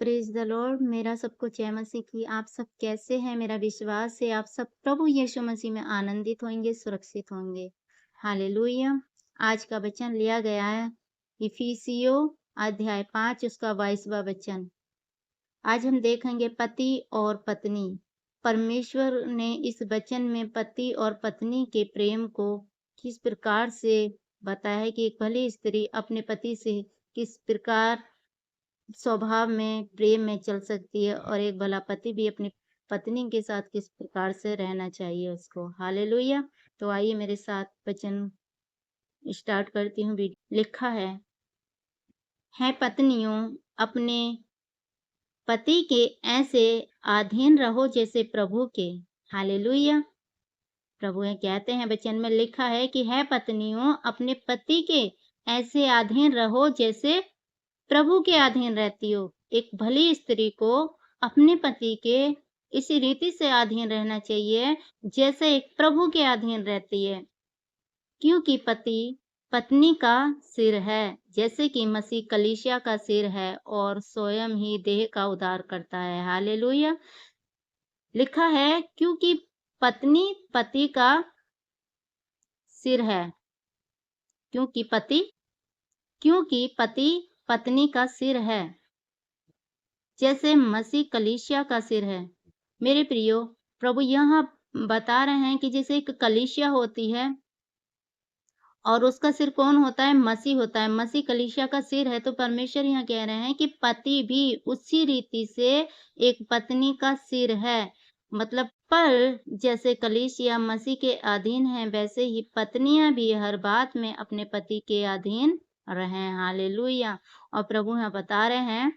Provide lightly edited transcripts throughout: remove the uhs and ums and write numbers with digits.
Praise the Lord. मेरा सबको जय मसीह की। आप सब कैसे हैं? मेरा विश्वास है आप सब प्रभु यीशु मसीह में आनंदित होंगे, सुरक्षित होंगे। हालेलुया। आज का वचन लिया गया है इफिसियों अध्याय 5 उसका 22वां वचन। आज हम देखेंगे पति और पत्नी। परमेश्वर ने इस वचन में पति और पत्नी के प्रेम को किस प्रकार से बताया है कि एक भली स्त्री अपने पति से किस प्रकार स्वभाव में प्रेम में चल सकती है और एक भला पति भी अपनी पत्नी के साथ किस प्रकार से रहना चाहिए उसको। हालेलुया। तो आइए मेरे साथ वचन स्टार्ट करती हूँ। लिखा है पत्नियों अपने पति के ऐसे अधीन रहो जैसे प्रभु के। हालेलुया। प्रभु ये कहते हैं वचन में लिखा है कि है पत्नियों अपने पति के ऐसे अधीन रहो जैसे प्रभु के अधीन रहती हो। एक भली स्त्री को अपने पति के इसी रीति से अधीन रहना चाहिए जैसे एक प्रभु के अधीन रहती है, क्योंकि पति पत्नी का सिर है, जैसे कि मसीह कलीसिया का सिर है और स्वयं ही देह का उद्धार करता है। हालेलुया। लिखा है क्योंकि पत्नी पति का सिर है, क्योंकि पति पत्नी का सिर है, जैसे मसीह कलीसिया का सिर है। मेरे प्रियो, प्रभु यहाँ बता रहे हैं कि जैसे एक कलीसिया होती है और उसका सिर कौन होता है? मसीह होता है। मसीह कलीसिया का सिर है, तो परमेश्वर यहाँ कह रहे हैं कि पति भी उसी रीति से एक पत्नी का सिर है। मतलब पर जैसे कलीसिया मसीह के अधीन है, वैसे ही पत्नियां भी हर बात में अपने पति के अधीन रहें। हालेलुया। और प्रभु यहाँ बता रहे हैं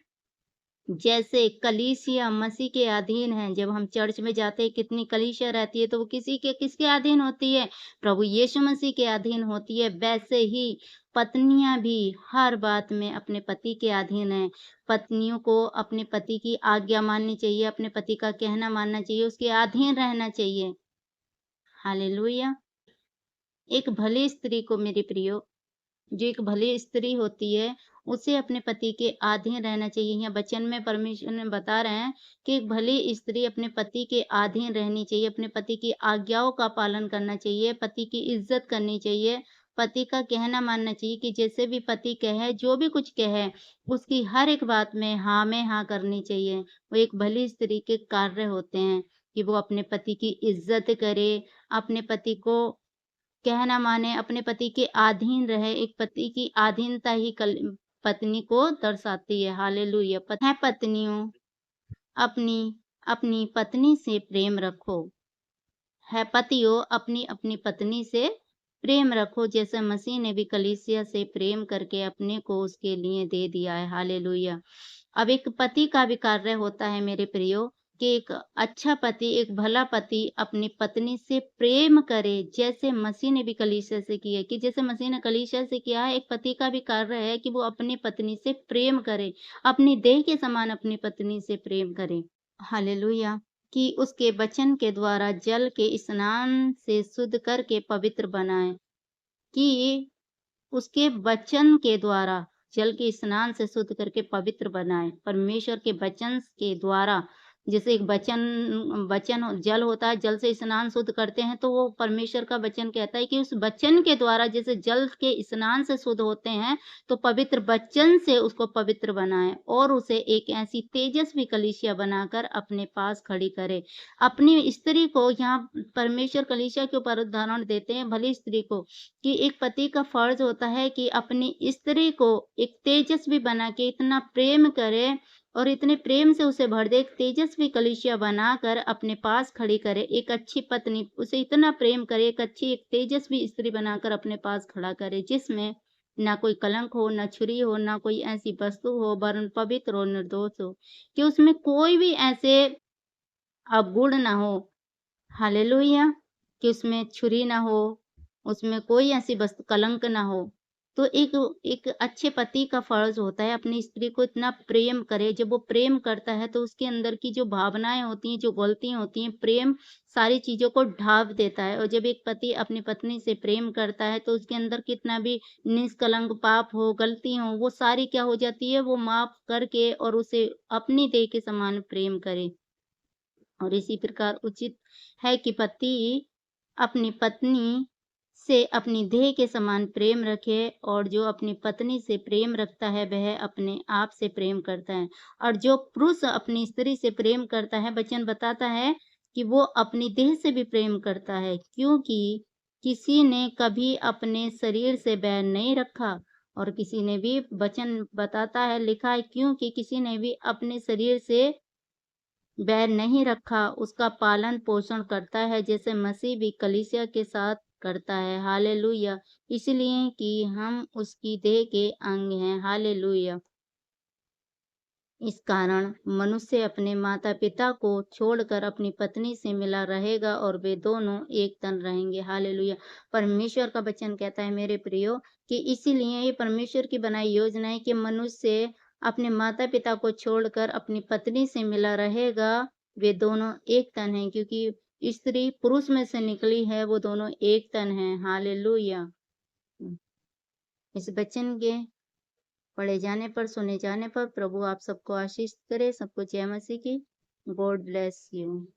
जैसे कलीसिया मसीह के अधीन है। जब हम चर्च में जाते हैं कितनी कलीसिया रहती है, तो वो किसके अधीन होती है? प्रभु यीशु मसीह के अधीन होती है। वैसे ही पत्नियां भी हर बात में अपने पति के अधीन है। पत्नियों को अपने पति की आज्ञा माननी चाहिए, अपने पति का कहना मानना चाहिए, उसके अधीन रहना चाहिए। हालेलुया। एक भली स्त्री को मेरे प्रियो, जो एक भली स्त्री होती है, उसे अपने पति के अधीन रहना चाहिए। यहाँ वचन में परमेश्वर ने बता रहे हैं कि एक भली स्त्री अपने पति के अधीन रहनी चाहिए, अपने पति की आज्ञाओं का पालन करना चाहिए, पति की इज्जत करनी चाहिए, पति का कहना मानना चाहिए कि जैसे भी पति कहे, जो भी कुछ कहे, उसकी हर एक बात में हाँ में हाँ करनी चाहिए। वो एक भली स्त्री के कार्य होते हैं कि वो अपने पति की इज्जत करे, अपने पति को कहना माने, अपने पति के अधीन रहे। एक पति की अधीनता ही पत्नी को दर्शाती है। हालेलुया। है पत्नियों अपनी अपनी पत्नी से प्रेम रखो। है पतियों अपनी अपनी पत्नी से प्रेम रखो, जैसे मसीह ने भी कलीसिया से प्रेम करके अपने को उसके लिए दे दिया है। हालेलुया। अब एक पति का भी कार्य होता है मेरे प्रियो कि एक अच्छा पति, एक भला पति अपनी पत्नी से प्रेम करे, जैसे मसीह ने भी कलीसिया से किया। कि जैसे मसीह ने कलीसिया से किया है, एक पति का भी कार्य है कि वो अपनी पत्नी से प्रेम करे, अपनी देह के समान अपनी पत्नी से प्रेम करे। हालेलुया। कि उसके वचन के द्वारा जल के स्नान से शुद्ध करके पवित्र बनाए। कि उसके वचन के द्वारा जल के स्नान से शुद्ध करके पवित्र बनाए। परमेश्वर के वचन के द्वारा, जैसे एक वचन जल होता है, जल से स्नान शुद्ध करते हैं, तो वो परमेश्वर का वचन कहता है कि उस वचन के द्वारा जैसे जल के स्नान से शुद्ध होते हैं, तो पवित्र वचन से उसको पवित्र बनाए और उसे एक ऐसी तेजस्वी कलीसिया बनाकर अपने पास खड़ी करे। अपनी स्त्री को यहाँ परमेश्वर कलीसिया के ऊपर उदाहरण देते हैं, भली स्त्री को, कि एक पति का फर्ज होता है कि अपनी स्त्री को एक तेजस्वी बना के इतना प्रेम करे और इतने प्रेम से उसे भर दे, एक तेजस्वी कलीसिया बनाकर अपने पास खड़ी करे। एक अच्छी पत्नी उसे इतना प्रेम करे, एक अच्छी एक तेजस्वी स्त्री बनाकर अपने पास खड़ा करे, जिसमें ना कोई कलंक हो, ना छुरी हो, ना कोई ऐसी वस्तु हो, वरन पवित्र हो, निर्दोष हो, कि उसमें कोई भी ऐसे अवगुण ना हो। हालेलुया। कि उसमें छुरी ना हो, उसमें कोई ऐसी वस्तु कलंक ना हो। तो एक एक अच्छे पति का फ़र्ज़ होता है अपनी स्त्री को इतना प्रेम करे, जब वो प्रेम करता है तो उसके अंदर की जो भावनाएँ होती हैं, जो गलतियाँ होती हैं, प्रेम सारी चीज़ों को ढाँप देता है और जब एक पति अपनी पत्नी से प्रेम करता है तो उसके अंदर कितना भी निष्कलंक पाप हो, गलती हो, वो सारी क्या हो जाती है, वो माफ़ करके और उसे अपनी देह के समान प्रेम करे। और इसी प्रकार उचित है कि पति अपनी पत्नी से अपनी देह के समान प्रेम रखे और जो अपनी पत्नी से प्रेम रखता है वह अपने आप से प्रेम करता है और जो पुरुष अपनी स्त्री से प्रेम करता है वचन बताता है कि वो अपनी देह से भी प्रेम करता है क्योंकि किसी ने कभी अपने शरीर से बैर नहीं रखा और किसी ने भी वचन बताता है लिखा है क्योंकि किसी ने भी अपने शरीर से बैर नहीं रखा, उसका पालन-पोषण करता है जैसे मसीह भी कलीसिया के साथ करता है। हालेलुया! इसलिए कि हम उसकी देह के अंग हैं। हालेलुया! इस कारण मनुष्य अपने माता-पिता को छोड़कर अपनी पत्नी से मिला रहेगा और वे दोनों एक तन रहेंगे। हालेलुया! परमेश्वर का वचन कहता है मेरे प्रियो कि इसीलिए ये परमेश्वर की बनाई योजना है कि मनुष्य अपने माता-पिता को छोड़कर अपनी पत्नी से मिला रहेगा। वे दोनों एक तन हैं क्योंकि स्त्री पुरुष में से निकली है, वो दोनों एक तन हैं। हालेलुया! इस वचन के पढ़े जाने पर, सुने जाने पर प्रभु आप सबको आशीष करे, सबको जय मसीह की। God bless you.